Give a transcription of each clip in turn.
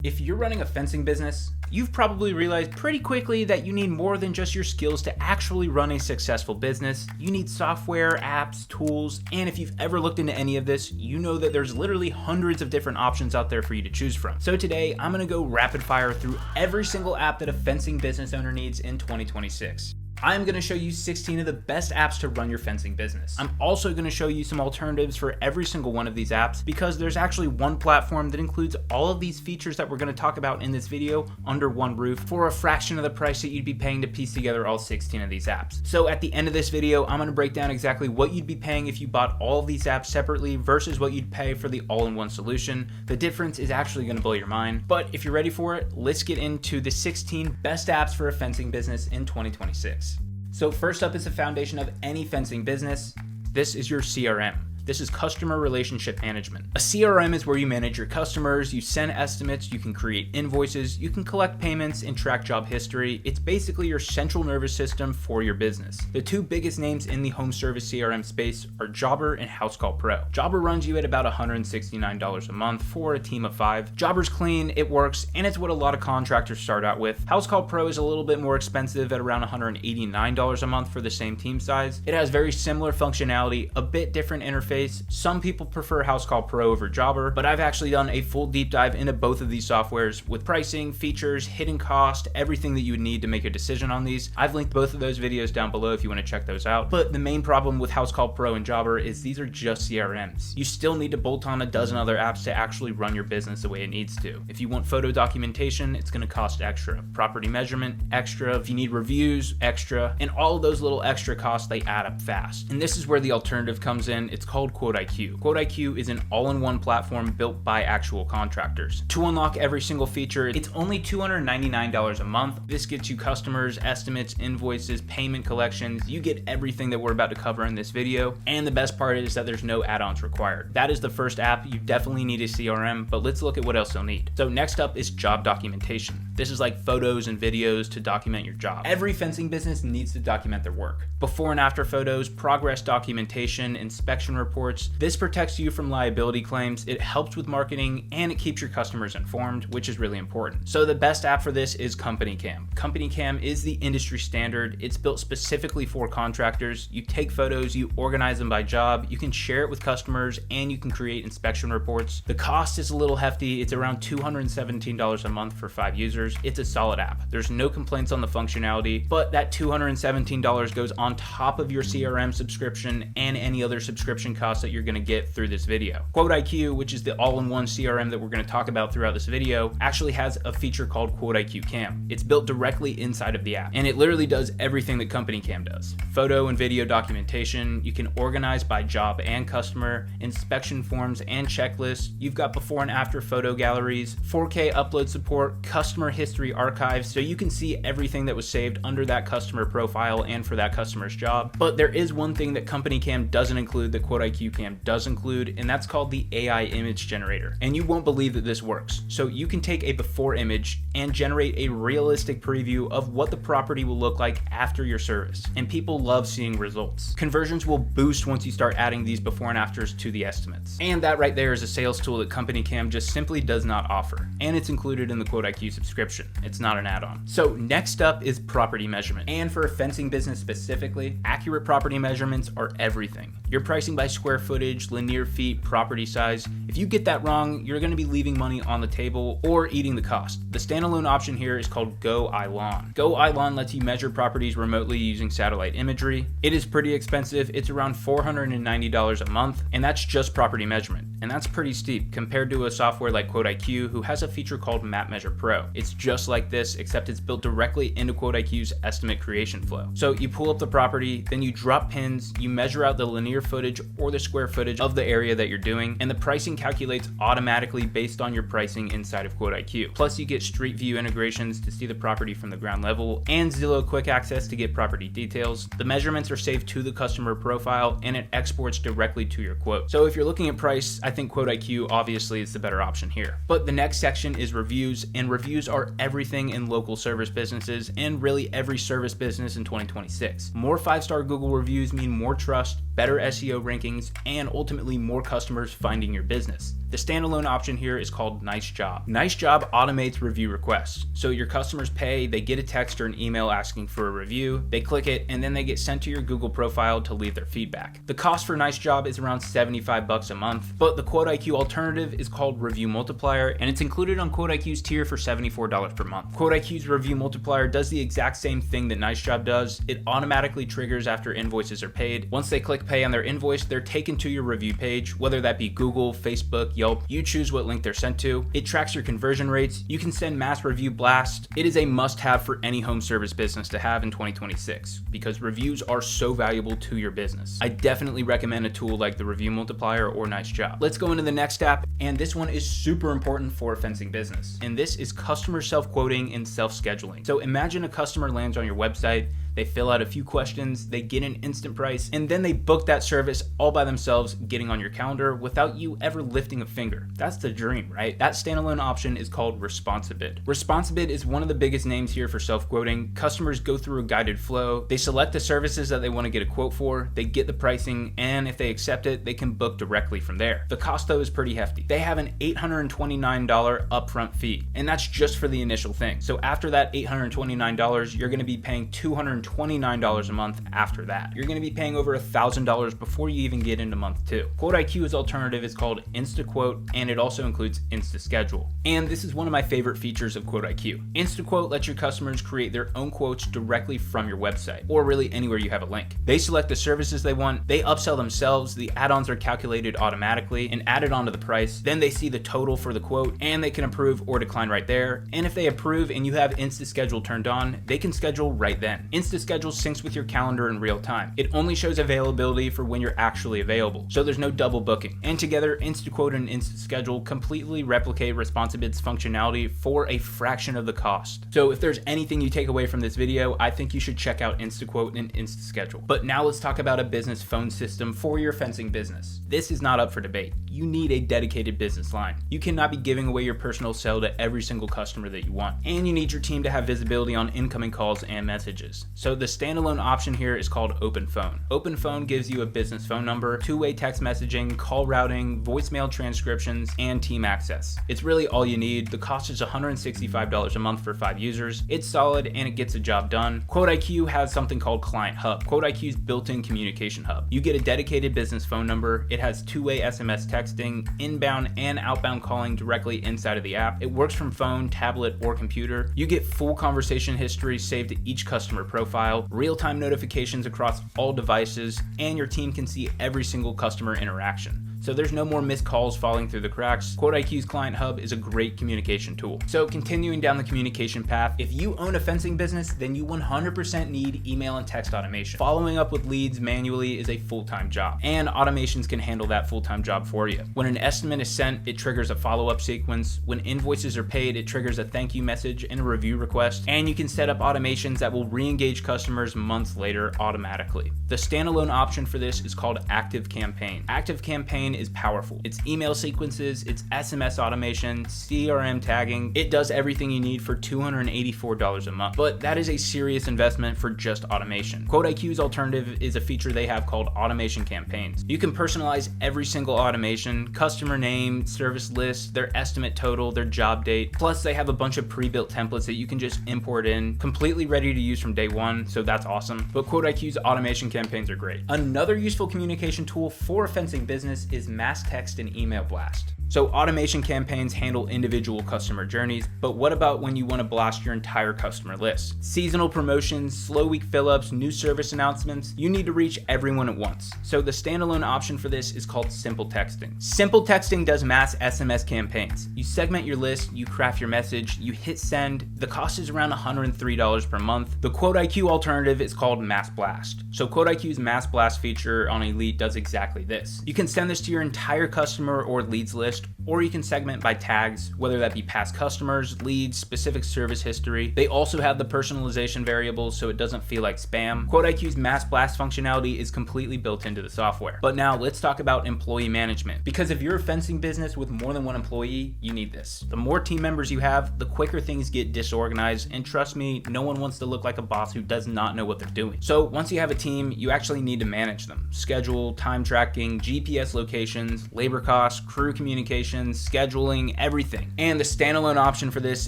If you're running a fencing business, you've probably realized pretty quickly that you need more than just your skills to actually run a successful business. You need software, apps, tools, and if you've ever looked into any of this, you know that there's literally hundreds of different options out there for you to choose from. So today, I'm gonna go rapid fire through every single app that a fencing business owner needs in 2026. I'm going to show you 16 of the best apps to run your fencing business. I'm also going to show you some alternatives for every single one of these apps because there's actually one platform that includes all of these features that we're going to talk about in this video under one roof for a fraction of the price that you'd be paying to piece together all 16 of these apps. So at the end of this video, I'm going to break down exactly what you'd be paying if you bought all of these apps separately versus what you'd pay for the all-in-one solution. The difference is actually going to blow your mind. But if you're ready for it, let's get into the 16 best apps for a fencing business in 2026. So first up is the foundation of any fencing business. This is your CRM. This is customer relationship management. A CRM is where you manage your customers, you send estimates, you can create invoices, you can collect payments and track job history. It's basically your central nervous system for your business. The two biggest names in the home service CRM space are Jobber and Housecall Pro. Jobber runs you at about $169 a month for a team of 5. Jobber's clean, it works, and it's what a lot of contractors start out with. Housecall Pro is a little bit more expensive at around $189 a month for the same team size. It has very similar functionality, a bit different interface. Some people prefer Housecall Pro over Jobber, but I've actually done a full deep dive into both of these softwares with pricing, features, hidden cost, everything that you would need to make a decision on these. I've linked both of those videos down below if you want to check those out. But the main problem with Housecall Pro and Jobber is these are just CRMs. You still need to bolt on a dozen other apps to actually run your business the way it needs to. If you want photo documentation, it's going to cost extra. Property measurement, extra. If you need reviews, extra. And all of those little extra costs, they add up fast. And this is where the alternative comes in. It's called QuoteIQ. QuoteIQ is an all-in-one platform built by actual contractors. To unlock every single feature, it's only $299 a month. This gets you customers, estimates, invoices, payment collections. You get everything that we're about to cover in this video. And the best part is that there's no add-ons required. That is the first app. You definitely need a CRM, but let's look at what else you'll need. So next up is job documentation. This is like photos and videos to document your job. Every fencing business needs to document their work. Before and after photos, progress documentation, inspection reports. This protects you from liability claims, it helps with marketing, and it keeps your customers informed, which is really important. So the best app for this is Company Cam. Company Cam is the industry standard. It's built specifically for contractors. You take photos, you organize them by job, you can share it with customers, and you can create inspection reports. The cost is a little hefty. It's around $217 a month for 5 users. It's a solid app. There's no complaints on the functionality, but that $217 goes on top of your CRM subscription and any other subscription costs that you're going to get through this video. QuoteIQ, which is the all-in-one CRM that we're going to talk about throughout this video, actually has a feature called QuoteIQ Cam. It's built directly inside of the app, and it literally does everything that Company Cam does. Photo and video documentation, you can organize by job and customer, inspection forms and checklists, you've got before and after photo galleries, 4K upload support, customer history archives, so you can see everything that was saved under that customer profile and for that customer's job. But there is one thing that Company Cam doesn't include that QuoteIQ Cam does include, and that's called the AI image generator. And you won't believe that this works. So you can take a before image and generate a realistic preview of what the property will look like after your service. And people love seeing results. Conversions will boost once you start adding these before and afters to the estimates. And that right there is a sales tool that Company Cam just simply does not offer. And it's included in the QuoteIQ subscription. It's not an add-on. So next up is property measurement. And for a fencing business specifically, accurate property measurements are everything. Your pricing by square footage, linear feet, property size. If you get that wrong, you're going to be leaving money on the table or eating the cost. The standalone option here is called GoILon. GoILon lets you measure properties remotely using satellite imagery. It is pretty expensive. It's around $490 a month, and that's just property measurement. And that's pretty steep compared to a software like QuoteIQ, who has a feature called MapMeasure Pro. It's just like this, except it's built directly into QuoteIQ's estimate creation flow. So you pull up the property, then you drop pins, you measure out the linear footage or the square footage of the area that you're doing, and the pricing calculates automatically based on your pricing inside of QuoteIQ. Plus you get Street View integrations to see the property from the ground level, and Zillow quick access to get property details. The measurements are saved to the customer profile, and it exports directly to your quote. So if you're looking at price, I think QuoteIQ obviously is the better option here. But the next section is reviews, and reviews are everything in local service businesses and really every service business in 2026. More 5-star Google reviews mean more trust, better SEO rankings, and ultimately more customers finding your business. The standalone option here is called Nice Job. Nice Job automates review requests. So your customers pay, they get a text or an email asking for a review, they click it, and then they get sent to your Google profile to leave their feedback. The cost for Nice Job is around $75 a month, but the QuoteIQ alternative is called Review Multiplier, and it's included on QuoteIQ's tier for $74 per month. QuoteIQ's Review Multiplier does the exact same thing that Nice Job does. It automatically triggers after invoices are paid. Once they click pay on their invoice, they're taken to your review page, whether that be Google, Facebook, Yelp. You choose what link they're sent to. It tracks your conversion rates. You can send mass review blasts. It is a must-have for any home service business to have in 2026 because reviews are so valuable to your business. I definitely recommend a tool like the Review Multiplier or Nice Job. Let's go into the next app, and this one is super important for a fencing business, and this is customer self-quoting and self-scheduling. So imagine a customer lands on your website, they fill out a few questions, they get an instant price, and then they book that service all by themselves, getting on your calendar without you ever lifting a finger. That's the dream, right? That standalone option is called Responsibid. Responsibid is one of the biggest names here for self-quoting. Customers go through a guided flow, they select the services that they want to get a quote for, they get the pricing, and if they accept it, they can book directly from there. The cost though is pretty hefty. They have an $829 upfront fee, and that's just for the initial thing. So after that $829, you're going to be paying $229 a month after that. You're going to be paying over $1,000 before you even get into month 2. QuoteIQ's alternative is called InstaQuote, and it also includes InstaSchedule. And this is one of my favorite features of QuoteIQ. InstaQuote lets your customers create their own quotes directly from your website, or really anywhere you have a link. They select the services they want, they upsell themselves, the add-ons are calculated automatically and added onto the price, then they see the total for the quote, and they can approve or decline right there. And if they approve and you have InstaSchedule turned on, they can schedule right then. InstaSchedule syncs with your calendar in real time. It only shows availability for when you're actually available, so there's no double booking. And together, InstaQuote and InstaSchedule completely replicate Responsibid's functionality for a fraction of the cost. So if there's anything you take away from this video, I think you should check out InstaQuote and InstaSchedule. But now let's talk about a business phone system for your fencing business. This is not up for debate. You need a dedicated business line. You cannot be giving away your personal cell to every single customer that you want. And you need your team to have visibility on incoming calls and messages. So the standalone option here is called Open Phone. Open Phone gives you a business phone number, two-way text messaging, call routing, voicemail transcriptions, and team access. It's really all you need. The cost is $165 a month for 5 users. It's solid and it gets the job done. QuoteIQ has something called ClientHub, QuoteIQ's built-in communication hub. You get a dedicated business phone number. It has two-way SMS texting, inbound and outbound calling directly inside of the app. It works from phone, tablet, or computer. You get full conversation history saved to each customer profile, real-time notifications across all devices, and your team can see every single customer interaction. So there's no more missed calls falling through the cracks. QuoteIQ's ClientHub is a great communication tool. So continuing down the communication path, if you own a fencing business, then you 100% need email and text automation. Following up with leads manually is a full-time job, and automations can handle that full-time job for you. When an estimate is sent, it triggers a follow-up sequence. When invoices are paid, it triggers a thank you message and a review request, and you can set up automations that will re-engage customers months later automatically. The standalone option for this is called Active Campaign. Active Campaign is powerful. It's email sequences, it's SMS automation, CRM tagging. It does everything you need for $284 a month. But that is a serious investment for just automation. QuoteIQ's alternative is a feature they have called Automation Campaigns. You can personalize every single automation, customer name, service list, their estimate total, their job date. Plus they have a bunch of pre-built templates that you can just import in, completely ready to use from day one, so that's awesome. But QuoteIQ's automation campaigns are great. Another useful communication tool for a fencing business is mass text and email blast. So automation campaigns handle individual customer journeys, but what about when you want to blast your entire customer list? Seasonal promotions, slow week fill-ups, new service announcements, you need to reach everyone at once. So the standalone option for this is called Simple Texting. Simple Texting does mass SMS campaigns. You segment your list, you craft your message, you hit send. The cost is around $103 per month. The QuoteIQ alternative is called Mass Blast. So QuoteIQ's Mass Blast feature on Elite does exactly this. You can send this to your entire customer or leads list list, or you can segment by tags, whether that be past customers, leads, specific service history. They also have the personalization variables so it doesn't feel like spam. QuoteIQ's mass blast functionality is completely built into the software. But now let's talk about employee management. Because if you're a fencing business with more than one employee, you need this. The more team members you have, the quicker things get disorganized, and trust me, no one wants to look like a boss who does not know what they're doing. So once you have a team, you actually need to manage them. Schedule, time tracking, GPS locations, labor costs, crew communications, scheduling, everything. And the standalone option for this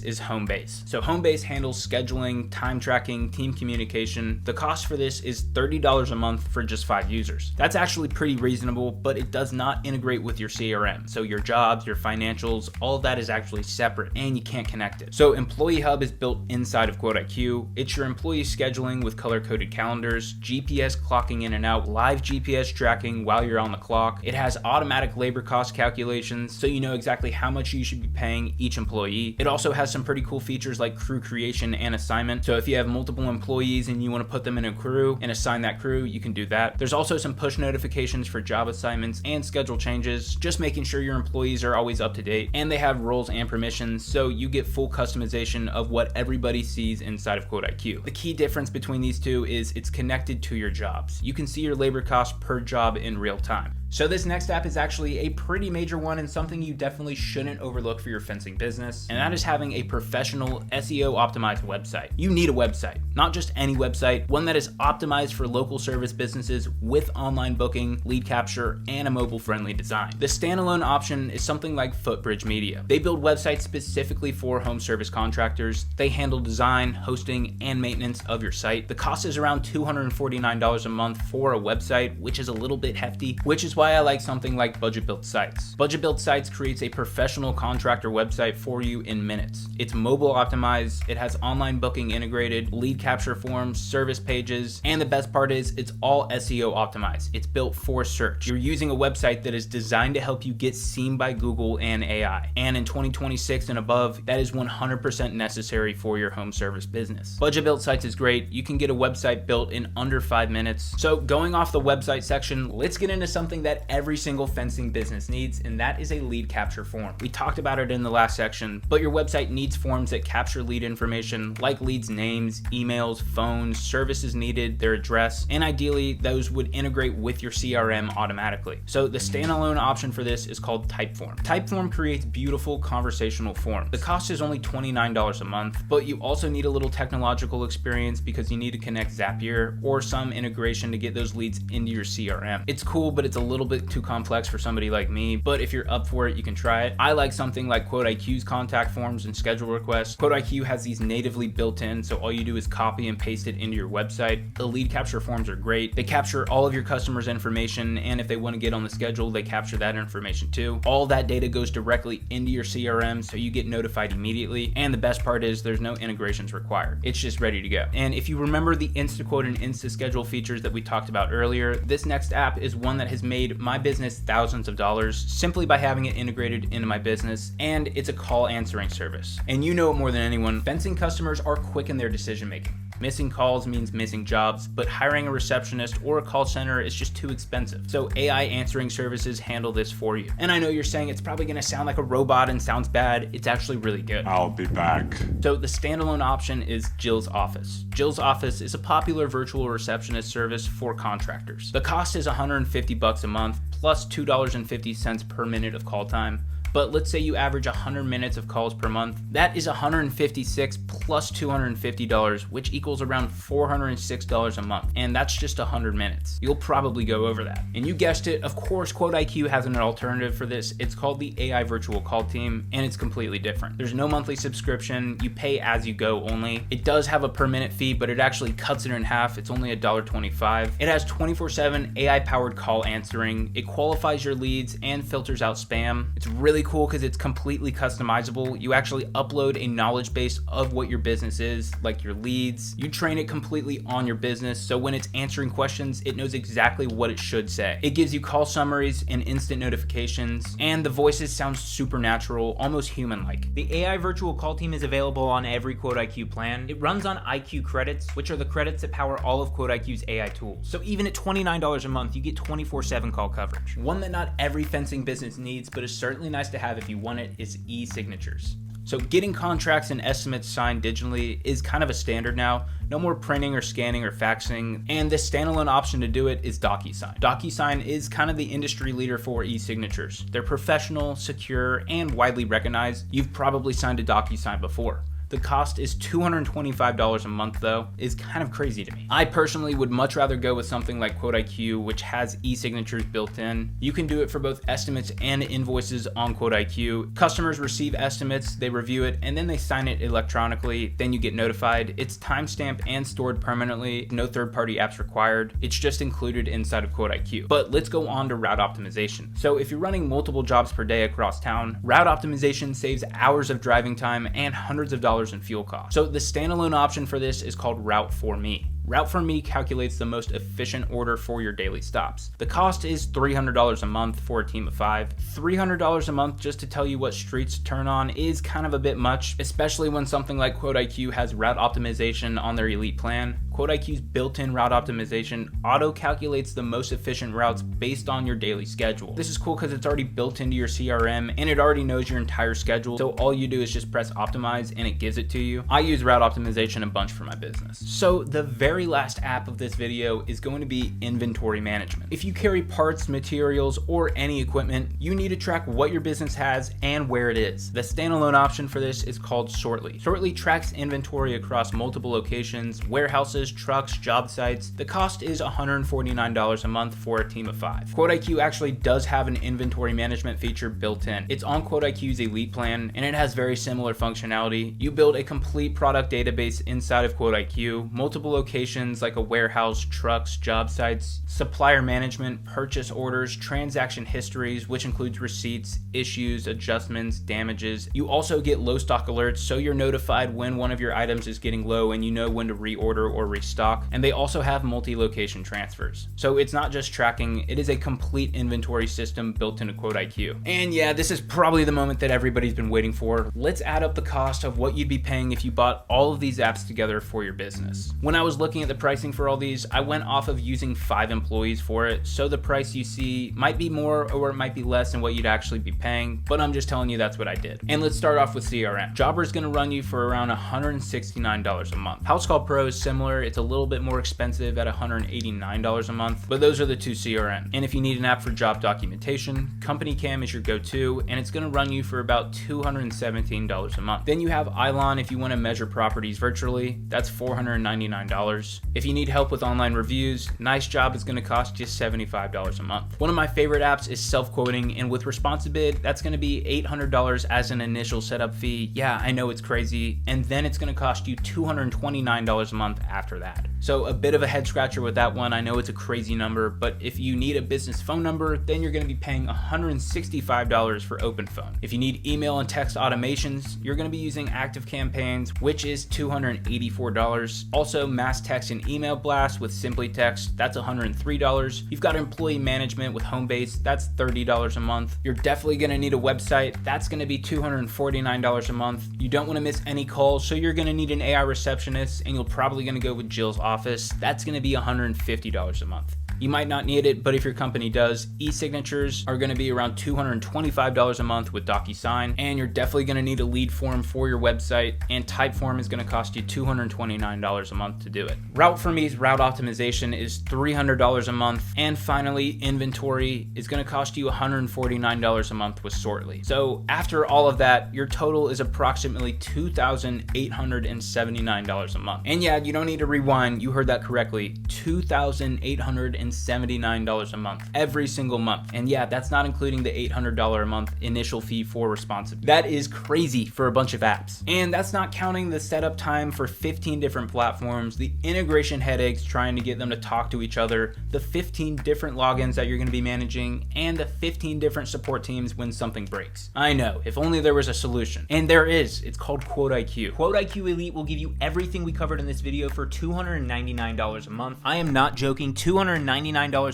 is Homebase. So Homebase handles scheduling, time tracking, team communication. The cost for this is $30 a month for just 5 users. That's actually pretty reasonable, but it does not integrate with your CRM. So your jobs, your financials, all of that is actually separate and you can't connect it. So EmployeeHub is built inside of QuoteIQ. It's your employee scheduling with color-coded calendars, GPS clocking in and out, live GPS tracking while you're on the clock. It has automatic labor cost calculations, so you know exactly how much you should be paying each employee. It also has some pretty cool features like crew creation and assignment. So if you have multiple employees and you want to put them in a crew and assign that crew, you can do that. There's also some push notifications for job assignments and schedule changes, just making sure your employees are always up to date. And they have roles and permissions, so you get full customization of what everybody sees inside of QuoteIQ. The key difference between these two is it's connected to your jobs. You can see your labor costs per job in real time. So this next app is actually a pretty major one and something you definitely shouldn't overlook for your fencing business, and that is having a professional SEO optimized website. You need a website, not just any website, one that is optimized for local service businesses with online booking, lead capture, and a mobile friendly design. The standalone option is something like Footbridge Media. They build websites specifically for home service contractors. They handle design, hosting, and maintenance of your site. The cost is around $249 a month for a website, which is a little bit hefty, which is why I like something like Budget Built Sites. Budget Built Sites creates a professional contractor website for you in minutes. It's mobile optimized, it has online booking integrated, lead capture forms, service pages, and the best part is it's all SEO optimized. It's built for search. You're using a website that is designed to help you get seen by Google and AI. And in 2026 and above, that is 100% necessary for your home service business. Budget Built Sites is great. You can get a website built in under 5 minutes. So going off the website section, let's get into something that every single fencing business needs, and that is a lead capture form. We talked about it in the last section, but your website needs forms that capture lead information like leads' names, emails, phones, services needed, their address, and ideally those would integrate with your CRM automatically. So the standalone option for this is called Typeform. Typeform creates beautiful conversational forms. The cost is only $29 a month, but you also need a little technological experience because you need to connect Zapier or some integration to get those leads into your CRM. It's cool, but it's a little bit too complex for somebody like me, but if you're up for it, you can try it. I like something like QuoteIQ's contact forms and schedule requests. QuoteIQ has these natively built in, so all you do is copy and paste it into your website. The lead capture forms are great. They capture all of your customers' information, and if they want to get on the schedule, they capture that information too. All that data goes directly into your CRM, so you get notified immediately, and the best part is there's no integrations required. It's just ready to go. And if you remember the InstaQuote and InstaSchedule features that we talked about earlier, this next app is one that has made my business thousands of dollars simply by having it integrated into my business, and it's a call answering service. And you know it more than anyone, fencing customers are quick in their decision making. Missing calls means missing jobs, but hiring a receptionist or a call center is just too expensive. So AI answering services handle this for you. And I know you're saying it's probably gonna sound like a robot and sounds bad. It's actually really good. I'll be back. So the standalone option is Jill's Office. Jill's Office is a popular virtual receptionist service for contractors. The cost is $150 a month plus $2.50 per minute of call time. But let's say you average 100 minutes of calls per month. That is $156 plus $250, which equals around $406 a month. And that's just 100 minutes. You'll probably go over that. And you guessed it, of course, QuoteIQ has an alternative for this. It's called the AI Virtual Call Team, and it's completely different. There's no monthly subscription. You pay as you go only. It does have a per minute fee, but it actually cuts it in half. It's only $1.25. It has 24/7 AI-powered call answering. It qualifies your leads and filters out spam. It's really cool because it's completely customizable. You actually upload a knowledge base of what your business is, like your leads. You train it completely on your business, so when it's answering questions, it knows exactly what it should say. It gives you call summaries and instant notifications, and the voices sound super natural, almost human-like. The AI Virtual Call Team is available on every QuoteIQ plan. It runs on IQ credits, which are the credits that power all of QuoteIQ's AI tools. So even at $29 a month, you get 24/7 call coverage. One that not every fencing business needs, but is certainly nice to have if you want it is e-signatures. So getting contracts and estimates signed digitally is kind of a standard now. No more printing or scanning or faxing, and the standalone option to do it is DocuSign. DocuSign is kind of the industry leader for e-signatures. They're professional, secure, and widely recognized. You've probably signed a DocuSign before. The cost is $225 a month though, is kind of crazy to me. I personally would much rather go with something like QuoteIQ, which has e-signatures built in. You can do it for both estimates and invoices on QuoteIQ. Customers receive estimates, they review it, and then they sign it electronically. Then you get notified. It's timestamped and stored permanently. No third-party apps required. It's just included inside of QuoteIQ. But let's go on to route optimization. So if you're running multiple jobs per day across town, route optimization saves hours of driving time and hundreds of dollars in fuel costs. So the standalone option for this is called Route for Me. Route for Me calculates the most efficient order for your daily stops. The cost is $300 a month for a team of 5. $300 a month just to tell you what streets to turn on is kind of a bit much, especially when something like QuoteIQ has route optimization on their Elite plan. QuoteIQ's built-in route optimization auto-calculates the most efficient routes based on your daily schedule. This is cool because it's already built into your CRM and it already knows your entire schedule, so all you do is just press optimize and it gives it to you. I use route optimization a bunch for my business. So the very last app of this video is going to be inventory management. If you carry parts, materials, or any equipment, you need to track what your business has and where it is. The standalone option for this is called Sortly. Sortly tracks inventory across multiple locations, warehouses, trucks, job sites. The cost is $149 a month for a team of 5. QuoteIQ actually does have an inventory management feature built in. It's on QuoteIQ's Elite plan and it has very similar functionality. You build a complete product database inside of QuoteIQ, multiple locations like a warehouse, trucks, job sites, supplier management, purchase orders, transaction histories, which includes receipts, issues, adjustments, damages. You also get low stock alerts, so you're notified when one of your items is getting low and you know when to reorder or restock. And they also have multi-location transfers. So it's not just tracking, it is a complete inventory system built into QuoteIQ. And yeah, this is probably the moment that everybody's been waiting for. Let's add up the cost of what you'd be paying if you bought all of these apps together for your business. When I was looking at the pricing for all these, I went off of using 5 employees for it, so the price you see might be more or it might be less than what you'd actually be paying, but I'm just telling you that's what I did. And let's start off with CRM. Jobber is going to run you for around $169 a month. Housecall Pro is similar. It's a little bit more expensive at $189 a month, but those are the 2 CRM. And if you need an app for job documentation, Company Cam is your go-to, and it's going to run you for about $217 a month. Then you have Ilon if you want to measure properties virtually. That's $499. If you need help with online reviews, Nice Job is going to cost you $75 a month. One of my favorite apps is self-quoting, and with Responsibid, that's going to be $800 as an initial setup fee. Yeah, I know it's crazy, and then it's going to cost you $229 a month after that. So a bit of a head scratcher with that one. I know it's a crazy number, but if you need a business phone number, then you're going to be paying $165 for OpenPhone. If you need email and text automations, you're going to be using Active Campaigns, which is $284. Also, mass text and email blast with Simply Text, that's $103. You've got employee management with Homebase, that's $30 a month. You're definitely going to need a website, that's going to be $249 a month. You don't want to miss any calls, so you're going to need an AI receptionist, and you're probably going to go with Jill's office. That's going to be $150 a month. You might not need it, but if your company does, e-signatures are going to be around $225 a month with DocuSign, and you're definitely going to need a lead form for your website, and Typeform is going to cost you $229 a month to do it. Route for Me's route optimization is $300 a month, and finally, inventory is going to cost you $149 a month with Sortly. So after all of that, your total is approximately $2,879 a month. And yeah, you don't need to rewind, you heard that correctly, $2,879 a month every single month. And yeah, that's not including the $800 a month initial fee for Responsive. That is crazy for a bunch of apps. And that's not counting the setup time for 15 different platforms, the integration headaches trying to get them to talk to each other, the 15 different logins that you're going to be managing, and the 15 different support teams when something breaks. I know, if only there was a solution. And there is. It's called QuoteIQ. QuoteIQ Elite will give you everything we covered in this video for $299 a month. I am not joking. $299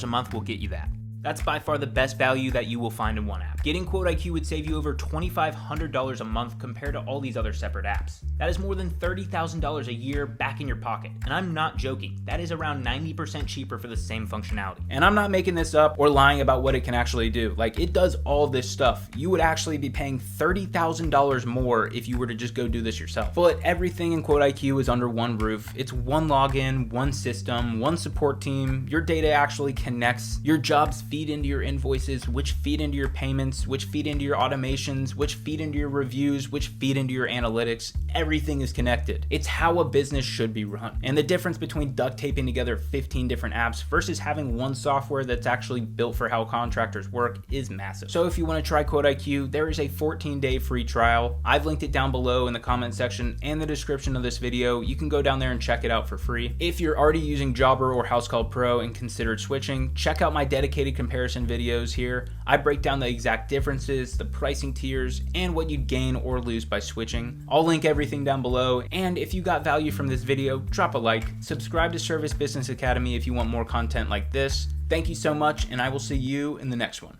a month will get you that. That's by far the best value that you will find in one app. Getting QuoteIQ would save you over $2,500 a month compared to all these other separate apps. That is more than $30,000 a year back in your pocket. And I'm not joking, that is around 90% cheaper for the same functionality. And I'm not making this up or lying about what it can actually do. Like, it does all this stuff. You would actually be paying $30,000 more if you were to just go do this yourself. But everything in QuoteIQ is under one roof. It's one login, one system, one support team. Your data actually connects. Your jobs feed into your invoices, which feed into your payments, which feed into your automations, which feed into your reviews, which feed into your analytics. Everything is connected. It's how a business should be run. And the difference between duct taping together 15 different apps versus having one software that's actually built for how contractors work is massive. So if you want to try QuoteIQ, there is a 14-day free trial. I've linked it down below in the comment section and the description of this video. You can go down there and check it out for free. If you're already using Jobber or Housecall Pro and considered switching, check out my dedicated comparison videos here. I break down the exact differences, the pricing tiers, and what you'd gain or lose by switching. I'll link everything down below, and if you got value from this video, drop a like, subscribe to Service Business Academy if you want more content like this. Thank you so much, and I will see you in the next one.